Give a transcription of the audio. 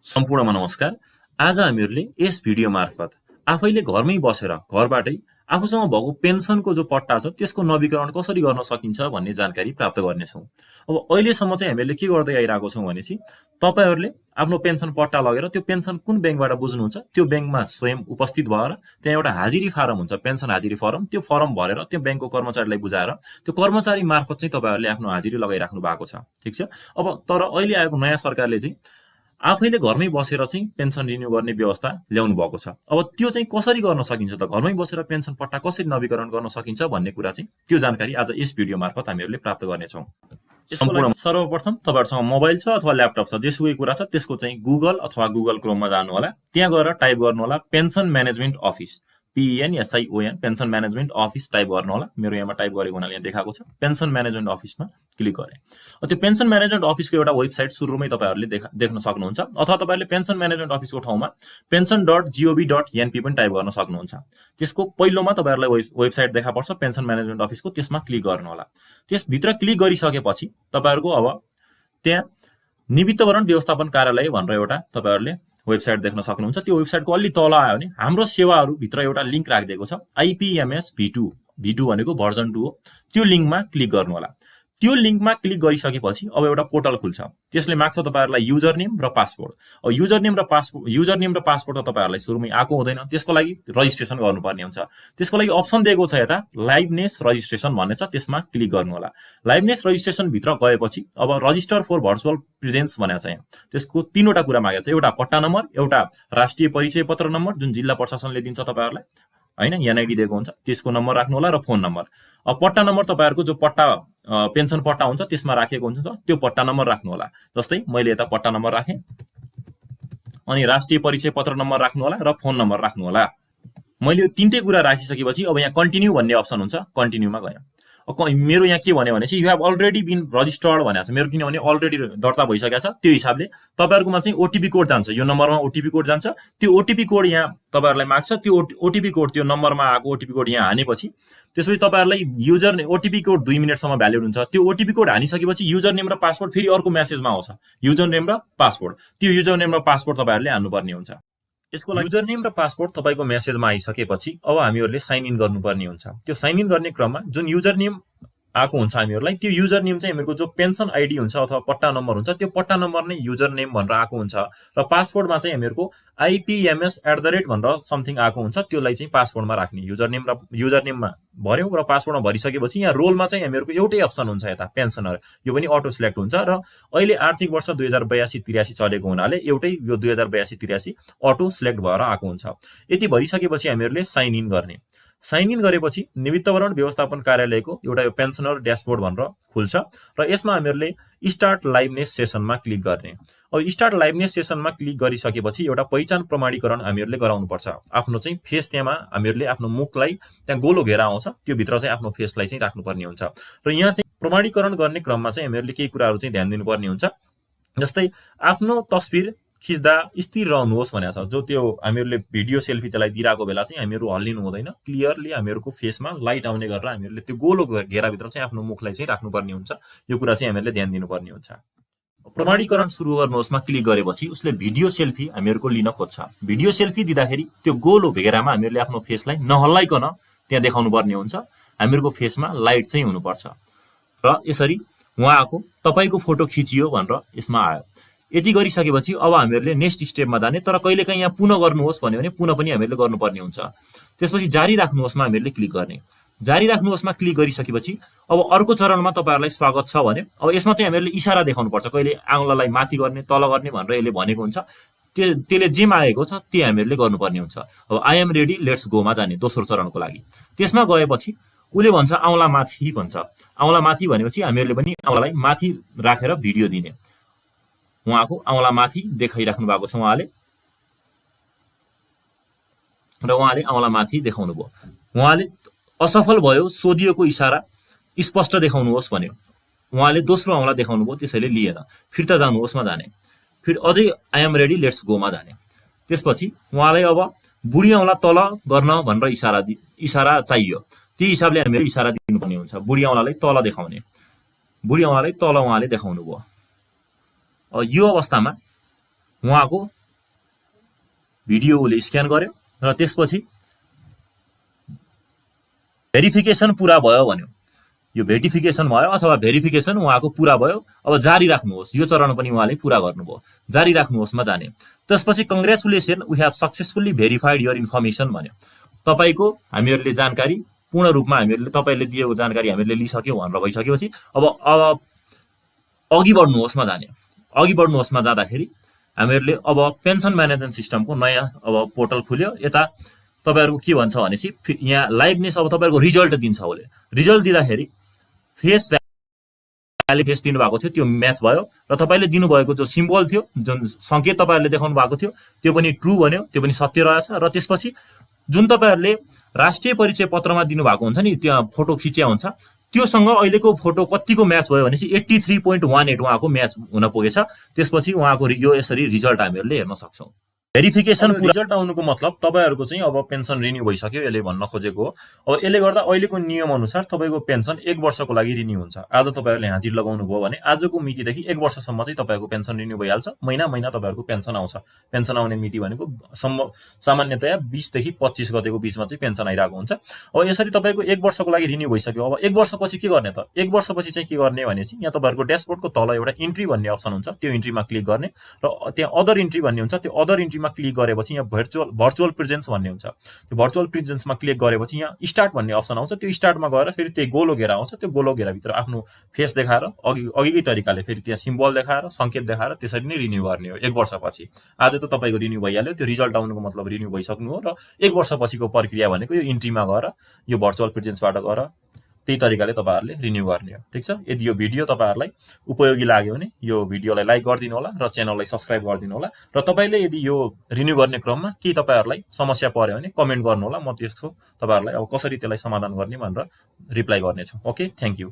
सम्पूर्णमा नमस्कार। आज हामीहरूले यस भिडियो मार्फत आफैले घरमै बसेर घरबाटै आफूसँग भएको पेन्सनको जो पट्टा छ त्यसको नवीकरण कसरी गर्न सकिन्छ भन्ने जानकारी प्राप्त गर्नेछौँ। अब अहिलेसम्म चाहिँ हामीहरूले के गर्दै आइरहेको छौँ भनेपछि तपाईहरूले आफ्नो पेन्सन पट्टा लगेर त्यो पेन्सन कुन ब्याङ्कबाट बुझ्नुहुन्छ त्यो ब्याङ्कमा स्वयं उपस्थित भएर त्यहाँ एउटा हाजिरी फारम हुन्छ, पेन्सन हाजिरी फर्म, त्यो फर्म भरेर त्यो ब्याङ्कको कर्मचारीलाई बुझाएर त्यो कर्मचारी मार्फत चाहिँ तपाईहरूले आफ्नो हाजिरी लगाइराख्नु भएको छ। ठिक छ। अब तर अहिले आएको नयाँ सरकारले चाहिँ आफैले घरमै बसेर चाहिँ पेन्सन रिन्यू गर्ने व्यवस्था ल्याउनु भएको छ। अब त्यो चाहिँ कसरी गर्न सकिन्छ त, घरमै बसेर पेन्सन पट्टा कसरी नवीकरण गर्न सकिन्छ भन्ने कुरा चाहिँ त्यो जानकारी आज यस भिडियो मार्फत हामीहरूले प्राप्त गर्नेछौँ। सम्पूर्ण सर्वप्रथम तपाईहरुसँग मोबाइल छ अथवा ल्यापटप छ, जेसुकै कुरा छ त्यसको चाहिँ गुगल अथवा गुगल क्रोममा जानु होला। त्यहाँ गएर टाइप गर्नु होला pension management office, PENSION, pension management office type गर्नु होला। मेरो यहाँमा टाइप गरेको हुनाले यहाँ देखाएको छ। पेन्सन म्यानेजमेन्ट अफिसमा क्लिक गरे त्यो पेन्सन म्यानेजमेन्ट अफिसको एउटा वेबसाइट सुरुमै तपाईहरुले देख्न सक्नुहुन्छ, अथवा तपाईहरुले पेन्सन म्यानेजमेन्ट अफिसको ठाउँमा pension.gov.np पनि टाइप गर्न सक्नुहुन्छ। त्यसको पहिलोमा तपाईहरुलाई वेबसाइट देखा पर्छ पेन्सन म्यानेजमेन्ट अफिसको, त्यसमा क्लिक गर्नु होला। त्यसभित्र क्लिक गरिसकेपछि तपाईहरुको अब त्यहाँ निवित्तवरण व्यवस्थापन कार्यालय भनेर एउटा तपाईहरुले वेबसाइट देख्न सक्नुहुन्छ। त्यो वेबसाइटको अलि तल आयो भने हाम्रो सेवाहरू भित्र एउटा लिंक राखिदिएको छ, IPMS V2 भनेको भर्जन 2 हो। त्यो लिंकमा क्लिक गर्नु होला। त्यो लिंकमा क्लिक गरिसकेपछि अब एउटा पोर्टल खुल्छ। त्यसले माग्छ तपाईहरुलाई युजर नेम र पासवर्ड। अब युजर नेम र पासवर्ड त तपाईहरुलाई सुरुमै आएको हुँदैन, त्यसको लागि रजिस्ट्रेसन गर्नुपर्ने हुन्छ। त्यसको लागि अप्सन दिएको छ यता लाइभनेस रजिस्ट्रेसन भन्ने छ, त्यसमा क्लिक गर्नु होला। लाइभनेस रजिस्ट्रेसन भित्र गएपछि अब रजिस्टर फर भर्चुअल प्रेजेन्स भनेको छ। यहाँ त्यसको तीनवटा कुरा मागेको छ, एउटा पट्टा नम्बर, एउटा राष्ट्रिय परिचय पत्र नम्बर जुन जिल्ला प्रशासनले दिन्छ तपाईहरुलाई, हैन, NID दिएको हुन्छ, त्यसको नम्बर राख्नु होला र फोन नम्बर। अब पट्टा नम्बर तपाईहरुको जो पट्टा पेन्सन पट्टा हुन्छ त्यसमा राखेको हुन्छ त्यो पट्टा नम्बर राख्नु होला। जस्तै मैले यता पट्टा नम्बर राखे, अनि राष्ट्रिय परिचय पत्र नम्बर राख्नु होला र फोन नम्बर राख्नु होला। मैले तीनटै कुरा राखिसकेपछि अब यहाँ कन्टिन्यू भन्ने अप्सन हुन्छ, कन्टिन्यूमा गएँ। मेरो यहाँ के भन्यो भनेपछि you have already been registered भनेको छ। मेरो किनभने अलरेडी दर्ता भइसकेको छ, त्यो हिसाबले तपाईहरुकोमा चाहिँ ओटीपी कोड जान्छ, यो नम्बरमा ओटीपी कोड जान्छ। त्यो ओटीपी कोड यहाँ तपाईहरुलाई माग्छ। त्यो ओटीपी कोड, त्यो नम्बरमा आएको ओटीपी कोड यहाँ हानेपछि त्यसपछि तपाईहरुलाई युजर ओटीपी कोड 2 मिनेटसम्म भ्यालिड हुन्छ। त्यो ओटीपी कोड हानिसकेपछि युजर नेम र पासवर्ड फेरि अर्को मेसेजमा आउँछ, युजर नेम र पासवर्ड। त्यो युजर नेम र पासवर्ड तपाईहरुले हान्नुपर्ने हुन्छ। यसको लागि युजर नेम र पासवर्ड तपाईको मेसेजमा आइसकेपछि अब हामीहरुले साइन इन गर्नुपर्ने हुन्छ। त्यो साइन इन गर्ने क्रममा जुन युजर नेम आएको हुन्छ हामीहरुलाई, त्यो युजर नेम चाहिँ हामीहरुको जो पेन्सन आईडी हुन्छ अथवा पट्टा नम्बर हुन्छ त्यो पट्टा नम्बर नै युजर नेम भनेर आएको हुन्छ, र पासवर्डमा चाहिँ हामीहरुको IPMS @ भनेर समथिङ आएको हुन्छ। त्यसलाई चाहिँ पासवर्डमा राख्ने, युजर नेममा भर्यौ र पासवर्डमा भरिसकेपछि यहाँ रोलमा चाहिँ हामीहरुको एउटै अप्सन हुन्छ यता पेन्सनर, यो पनि अटो सिलेक्ट हुन्छ। र अहिले आर्थिक वर्ष 2082-83 चलेको हुनाले एउटै यो 2082-83 अटो सिलेक्ट भएर आएको हुन्छ। यति भइसकेपछि हामीहरुले साइन इन गर्ने। साइन इन गरेपछि निवित्तवरण व्यवस्थापन कार्यालयको एउटा यो पेन्सनर ड्याशबोर्ड भनेर खुल्छ, र यसमा हामीहरुले स्टार्ट लाइभनेस सेसनमा क्लिक गर्ने। अब स्टार्ट लाइभनेस सेसनमा क्लिक गरिसकेपछि एउटा पहिचान प्रमाणीकरण हामीहरुले गराउनु पर्छ। आफ्नो चाहिँ फेस त्यहाँमा हामीहरुले आफ्नो मुखलाई त्यहाँ गोलो घेरा आउँछ, त्यो भित्र चाहिँ आफ्नो फेसलाई चाहिँ राख्नुपर्ने हुन्छ। र यहाँ चाहिँ प्रमाणीकरण गर्ने क्रममा चाहिँ हामीहरुले केही कुराहरु चाहिँ ध्यान दिनुपर्ने हुन्छ। जस्तै आफ्नो तस्बिर खिच्दा स्थिर रहनुहोस् भनेको छ। जो त्यो हामीहरुले भिडियो सेल्फी त्यसलाई दिइराको बेला चाहिँ हामीहरु हल्लिनु हुँदैन, क्लियरली हामीहरुको फेसमा लाइट आउने गरेर हामीहरुले त्यो गोलो घेराभित्र चाहिँ आफ्नो मुखलाई चाहिँ राख्नुपर्ने हुन्छ। यो कुरा चाहिँ हामीहरुले ध्यान दिनुपर्ने हुन्छ। प्रमाणीकरण सुरु गर्नुहोस्मा क्लिक गरेपछि उसले भिडियो सेल्फी हामीहरुको लिन खोज्छ। भिडियो सेल्फी दिँदाखेरि त्यो गोलो घेरामा हामीहरुले आफ्नो फेसलाई नहल्लाइकन त्यहाँ देखाउनु पर्ने हुन्छ। हामीहरुको फेसमा लाइट चाहिँ हुनुपर्छ, र यसरी उहाँको तपाईको फोटो खिचियो भनेर यसमा आयो। यति गरिसकेपछि अब हामीहरुले नेक्स्ट स्टेपमा जाने, तर कहिलेकाहीँ यहाँ पुनः गर्नुहोस् भन्यो भने पुनः पनि हामीहरुले गर्नुपर्ने हुन्छ। त्यसपछि जारी राख्नुहोस्मा हामीहरुले क्लिक गर्ने। जारी राख्नुहोस्मा क्लिक गरिसकेपछि अब अर्को चरणमा तपाईहरुलाई स्वागत छ भने अब यसमा चाहिँ हामीहरुले इशारा देखाउनु पर्छ, कहिले आंगलालाई माथि गर्ने तल गर्ने भनेर यसले भनेको हुन्छ। त्यसले जे मागेको छ त्यो हामीहरुले गर्नुपर्ने हुन्छ। अब I am ready let's go मा जाने दोस्रो चरणको लागि। त्यसमा गएपछि उले भन्छ आंगला माथि भन्छ। आंगला माथि भनेपछि हामीहरुले पनि आंगलालाई माथि राखेर भिडियो दिने। उहाँको आंगला माथि देखाइराख्नु भएको छ उहाँले, र उहाँले आंगला माथि देखाउनु भयो। उहाँले असफल भयो, सोधिएको इशारा स्पष्ट देखाउनुहोस् भन्यो। उहाँले दोस्रो आंगला देखाउनु भयो, त्यसैले लिएन। फिर्ता जानुहोस्मा जाने। फेरि अझै I am ready let's go मा जाने। त्यसपछि उहाँलाई अब बुढी आंगला तल गर्न भनेर इशारा चाहियो। त्यही हिसाबले हामीले इशारा दिनुपर्ने हुन्छ। बुढी आंगलालाई तल देखाउने, बुढी आंगलालाई तल उहाँले देखाउनु भयो। यो अवस्थामा उहाँको भिडियोले स्क्यान गर्यो र त्यसपछि भेरिफिकेसन पुरा भयो भन्यो। यो भेरिफिकेसन भयो अथवा भेरिफिकेसन उहाँको पुरा भयो, अब जारी राख्नुहोस्, यो चरण पनि उहाँले पुरा गर्नुभयो, जारी राख्नुहोस्मा जाने। त्यसपछि congratulation we have successfully verified your information भन्यो। तपाईँको हामीहरूले जानकारी पूर्ण रूपमा हामीहरूले तपाईँले दिएको जानकारी हामीले लिइसक्यौँ भनेर भइसकेपछि अब अघि बढ्नुहोस्मा जाने। अघि बढ्नुहोस्मा जाँदाखेरि हामीहरूले अब पेन्सन म्यानेजमेन्ट सिस्टमको नयाँ अब पोर्टल खुल्यो। यता तपाईँहरूको के भन्छ भनेपछि यहाँ लाइभनेस अब तपाईँहरूको रिजल्ट दिन्छ। उसले रिजल्ट दिँदाखेरि फेस भ्याल्यु फेस दिनुभएको थियो त्यो म्याच भयो र तपाईँले दिनुभएको जो सिम्बल थियो, जुन सङ्केत तपाईँहरूले देखाउनु भएको थियो त्यो पनि ट्रु भन्यो, त्यो पनि सत्य रहेछ। र त्यसपछि जुन तपाईँहरूले राष्ट्रिय परिचय पत्रमा दिनुभएको हुन्छ नि, त्यहाँ फोटो खिचिया हुन्छ, त्योसँग अहिलेको फोटो कतिको म्याच भयो भनेपछि 83.18 उहाँको म्याच हुन पुगेछ। त्यसपछि उहाँको यो यसरी रिजल्ट हामीहरूले हेर्न सक्छौँ। भेरिफिकेसन रिजल्ट आउनुको मतलब तपाईँहरूको चाहिँ अब पेन्सन रिन्यू भइसक्यो यसले भन्न खोजेको हो। अब यसले गर्दा अहिलेको नियम अनुसार तपाईँको पेन्सन 1 वर्षको लागि रिन्यू हुन्छ। आज तपाईँहरूले हाजिर लगाउनु भयो भने आजको मितिदेखि 1 वर्षसम्म चाहिँ तपाईँको पेन्सन रिन्यू भइहाल्छ। महिना महिना तपाईँहरूको पेन्सन आउँछ। पेन्सन आउने मिति भनेको सामान्यतया 20 देखि 25 गतेको बिचमा चाहिँ पेन्सन आइरहेको हुन्छ। अब यसरी तपाईँको 1 वर्षको लागि रिन्यू भइसक्यो। अब 1 वर्षपछि के गर्ने त? 1 वर्षपछि चाहिँ के गर्ने भनेपछि यहाँ तपाईँहरूको ड्यासबोर्डको तल एउटा इन्ट्री भन्ने अप्सन हुन्छ, त्यो इन्ट्रीमा क्लिक गर्ने र त्यहाँ अदर इन्ट्री भन्ने हुन्छ, त्यो अदर इन्ट्रीमा क्लिक गरेपछि यहाँ भर्चुअल प्रेजेन्स भन्ने हुन्छ। त्यो भर्चुअल प्रेजेन्समा क्लिक गरेपछि यहाँ स्टार्ट भन्ने अप्सन आउँछ। त्यो स्टार्टमा गएर फेरि त्यही गोलो घेरा आउँछ। त्यो गोलो घेराभित्र आफ्नो फेस देखाएर अघिकै तरिकाले फेरि त्यहाँ सिम्बल देखाएर सङ्केत देखाएर त्यसरी नै रिन्यू गर्ने हो 1 वर्षपछि। आज त तपाईँको रिन्यू भइहाल्यो, त्यो रिजल्ट आउनुको मतलब रिन्यू भइसक्नु हो। र 1 वर्षपछिको प्रक्रिया भनेको यो इन्ट्रीमा गएर यो भर्चुअल प्रेजेन्सबाट गएर त्यही तरिकाले तपाईँहरूले रिन्यू गर्ने हो। ठिक छ। यदि यो भिडियो तपाईँहरूलाई उपयोगी लाग्यो भने यो भिडियोलाई लाइक गरिदिनु होला र च्यानललाई सब्सक्राइब गरिदिनु होला। र तपाईँले यदि यो रिन्यू गर्ने क्रममा केही तपाईँहरूलाई समस्या पर्यो भने कमेन्ट गर्नु होला। म त्यसको तपाईँहरूलाई अब कसरी त्यसलाई समाधान गर्ने भनेर रिप्लाई गर्नेछु। Okay, thank you.